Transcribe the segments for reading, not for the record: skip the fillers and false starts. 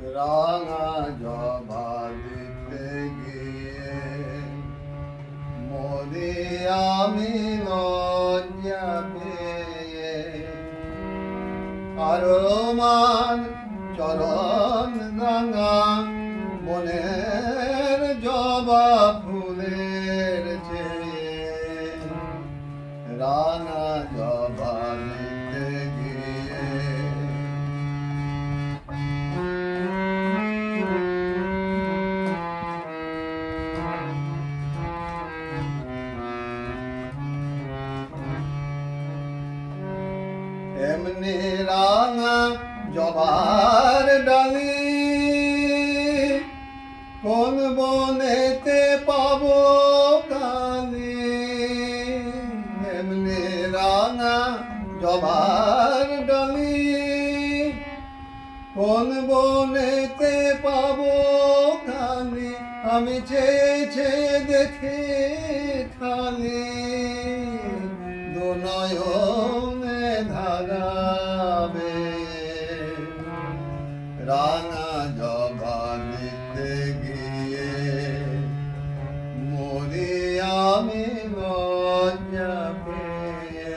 রাঙা জবা দিতে গিয়ে মরি আমি লজ্জা পেয়ে। আরো মান চরণ রাঙা মনের জবা ফুলের চেয়ে। রাঙা জবা দিতে গিয়ে এমনি রাঙা জবার ডালি কোন বনেতে পাবো কালি। এমনি রাঙা জবার ডালি কোন বনেতে পাবো কালি। আমি চেয়েছে দেখে খালি দুনয়নে ধারাবে। রাঙা জবা দিতে গিয়ে মরি আমি লজ্জা পেয়ে।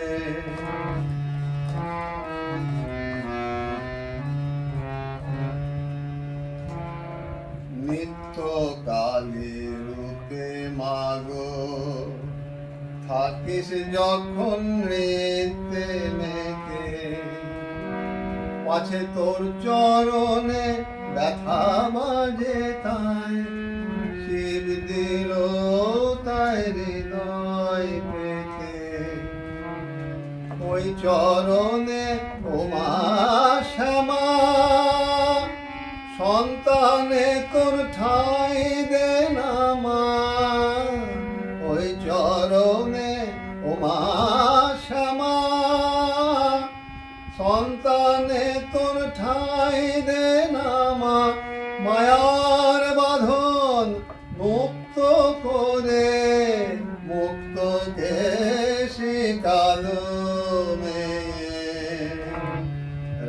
নিত্য কালী রূপে মাগো থাকিস যখন নৃত্যে মেতে। পাছে তোর চরণে ব্যথা বাজে তাই শিব দিল তাই হৃদয় পেতে। ওই চরণে ওমা শ্যামা সন্তানে তোর ঠাই দে না মা। ওই চরণে ওমা শ্যামা সন্তানে তোর ঠাই দে না মা। মায়ার বাঁধন মুক্ত করে মুক্ত কেশি কালো মেয়ে।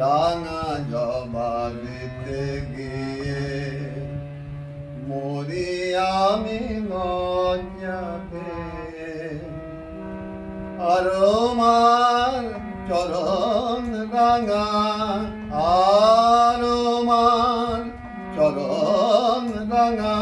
রাঙা জবা দিতে গিয়ে মরি আমি লজ্জা পেয়ে। আরো মান চরণ রাঙা আরো মান চরণ রাঙা